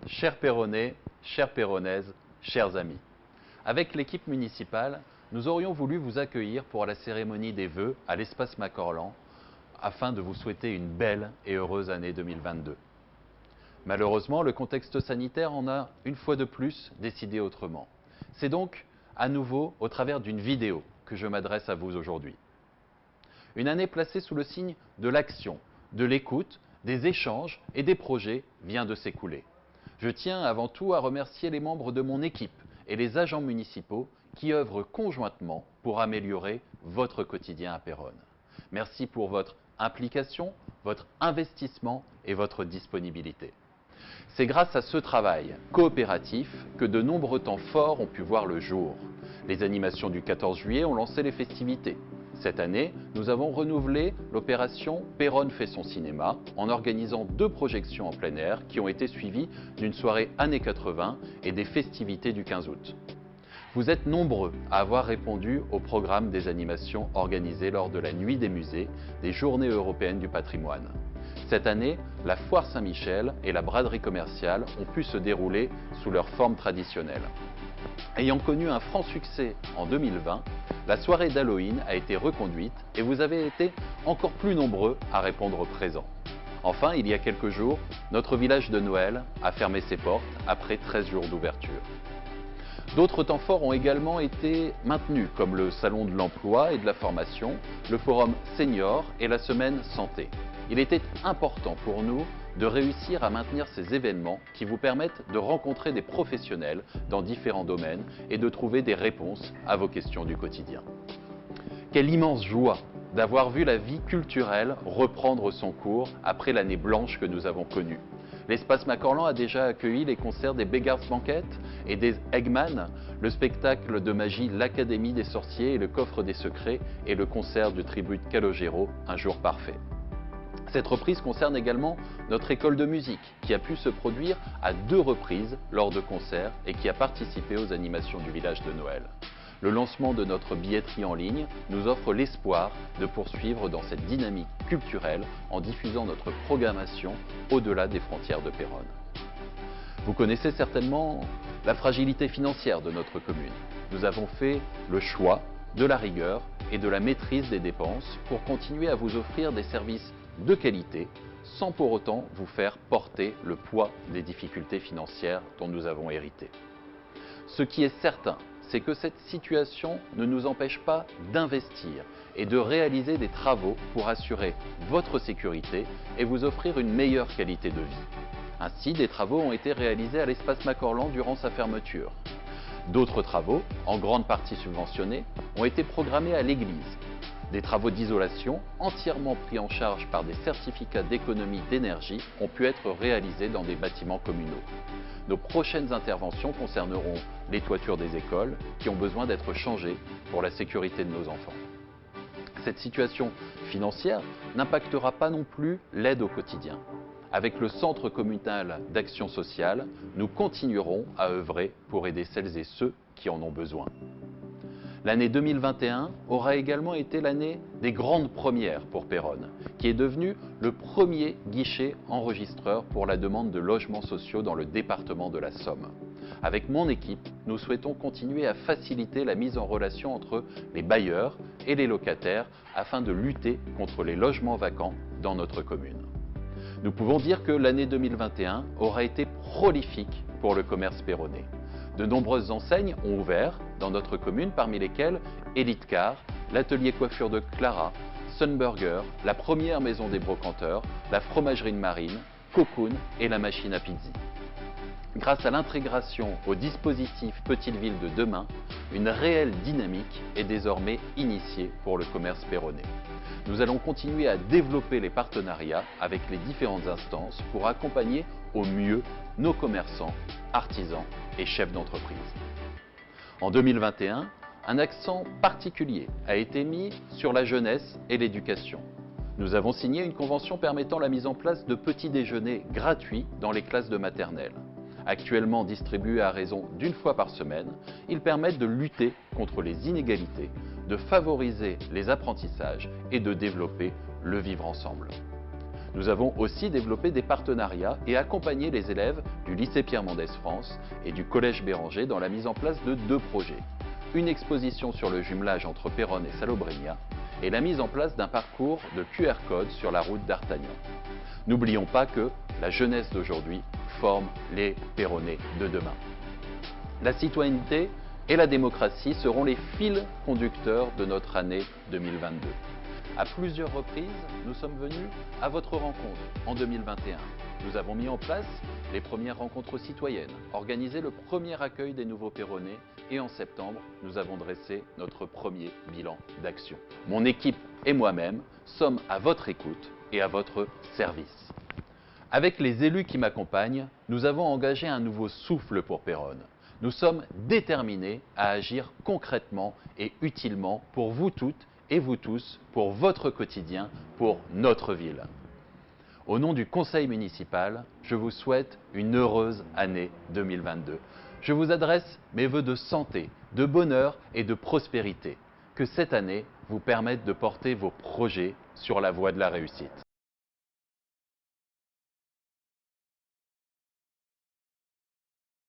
Chers Péronnais, chères Péronnaises, chers amis, avec l'équipe municipale, nous aurions voulu vous accueillir pour la cérémonie des vœux à l'espace Macorlan afin de vous souhaiter une belle et heureuse année 2022. Malheureusement, le contexte sanitaire en a une fois de plus décidé autrement. C'est donc à nouveau au travers d'une vidéo que je m'adresse à vous aujourd'hui. Une année placée sous le signe de l'action, de l'écoute, des échanges et des projets vient de s'écouler. Je tiens avant tout à remercier les membres de mon équipe et les agents municipaux qui œuvrent conjointement pour améliorer votre quotidien à Péronne. Merci pour votre implication, votre investissement et votre disponibilité. C'est grâce à ce travail coopératif que de nombreux temps forts ont pu voir le jour. Les animations du 14 juillet ont lancé les festivités. Cette année, nous avons renouvelé l'opération Péronne fait son cinéma en organisant 2 projections en plein air qui ont été suivies d'une soirée années 80 et des festivités du 15 août. Vous êtes nombreux à avoir répondu au programme des animations organisées lors de la Nuit des musées des Journées européennes du patrimoine. Cette année, la Foire Saint-Michel et la braderie commerciale ont pu se dérouler sous leur forme traditionnelle. Ayant connu un franc succès en 2020, la soirée d'Halloween a été reconduite et vous avez été encore plus nombreux à répondre présent. Enfin, il y a quelques jours, notre village de Noël a fermé ses portes après 13 jours d'ouverture. D'autres temps forts ont également été maintenus, comme le Salon de l'Emploi et de la Formation, le Forum Senior et la Semaine Santé. Il était important pour nous de réussir à maintenir ces événements qui vous permettent de rencontrer des professionnels dans différents domaines et de trouver des réponses à vos questions du quotidien. Quelle immense joie d'avoir vu la vie culturelle reprendre son cours après l'année blanche que nous avons connue. L'espace Macorlan a déjà accueilli les concerts des Beggars Banquet et des Eggman, le spectacle de magie L'Académie des Sorciers et le Coffre des Secrets et le concert du Tribut de Calogero, Un Jour Parfait. Cette reprise concerne également notre école de musique qui a pu se produire à 2 reprises lors de concerts et qui a participé aux animations du village de Noël. Le lancement de notre billetterie en ligne nous offre l'espoir de poursuivre dans cette dynamique culturelle en diffusant notre programmation au-delà des frontières de Péronne. Vous connaissez certainement la fragilité financière de notre commune. Nous avons fait le choix de la rigueur et de la maîtrise des dépenses pour continuer à vous offrir des services de qualité sans pour autant vous faire porter le poids des difficultés financières dont nous avons hérité. Ce qui est certain, c'est que cette situation ne nous empêche pas d'investir et de réaliser des travaux pour assurer votre sécurité et vous offrir une meilleure qualité de vie. Ainsi, des travaux ont été réalisés à l'espace Macorlan durant sa fermeture. D'autres travaux, en grande partie subventionnés, ont été programmés à l'église. Des travaux d'isolation, entièrement pris en charge par des certificats d'économie d'énergie, ont pu être réalisés dans des bâtiments communaux. Nos prochaines interventions concerneront les toitures des écoles qui ont besoin d'être changées pour la sécurité de nos enfants. Cette situation financière n'impactera pas non plus l'aide au quotidien. Avec le Centre communal d'action sociale, nous continuerons à œuvrer pour aider celles et ceux qui en ont besoin. L'année 2021 aura également été l'année des grandes premières pour Péronne, qui est devenu le premier guichet enregistreur pour la demande de logements sociaux dans le département de la Somme. Avec mon équipe, nous souhaitons continuer à faciliter la mise en relation entre les bailleurs et les locataires afin de lutter contre les logements vacants dans notre commune. Nous pouvons dire que l'année 2021 aura été prolifique pour le commerce péronnais. De nombreuses enseignes ont ouvert dans notre commune, parmi lesquelles Elite Car, l'atelier coiffure de Clara, Sunburger, la première maison des brocanteurs, la fromagerie de Marine, Cocoon et la machine à pizza. Grâce à l'intégration au dispositif Petite Ville de demain, une réelle dynamique est désormais initiée pour le commerce péronnais. Nous allons continuer à développer les partenariats avec les différentes instances pour accompagner au mieux nos commerçants, artisans et chefs d'entreprise. En 2021, un accent particulier a été mis sur la jeunesse et l'éducation. Nous avons signé une convention permettant la mise en place de petits déjeuners gratuits dans les classes de maternelle. Actuellement distribués à raison d'1 fois par semaine, ils permettent de lutter contre les inégalités, de favoriser les apprentissages et de développer le vivre ensemble. Nous avons aussi développé des partenariats et accompagné les élèves du lycée Pierre Mendès France et du collège Béranger dans la mise en place de 2 projets. Une exposition sur le jumelage entre Péronne et Salobreña et la mise en place d'un parcours de QR code sur la route d'Artagnan. N'oublions pas que la jeunesse d'aujourd'hui forme les Péronnais de demain. La citoyenneté et la démocratie seront les fils conducteurs de notre année 2022. À plusieurs reprises, nous sommes venus à votre rencontre en 2021. Nous avons mis en place les premières rencontres citoyennes, organisé le premier accueil des nouveaux Péronnais et en septembre, nous avons dressé notre premier bilan d'action. Mon équipe et moi-même sommes à votre écoute et à votre service. Avec les élus qui m'accompagnent, nous avons engagé un nouveau souffle pour Péronne. Nous sommes déterminés à agir concrètement et utilement pour vous toutes et vous tous, pour votre quotidien, pour notre ville. Au nom du conseil municipal, je vous souhaite une heureuse année 2022. Je vous adresse mes vœux de santé, de bonheur et de prospérité. Que cette année vous permette de porter vos projets sur la voie de la réussite.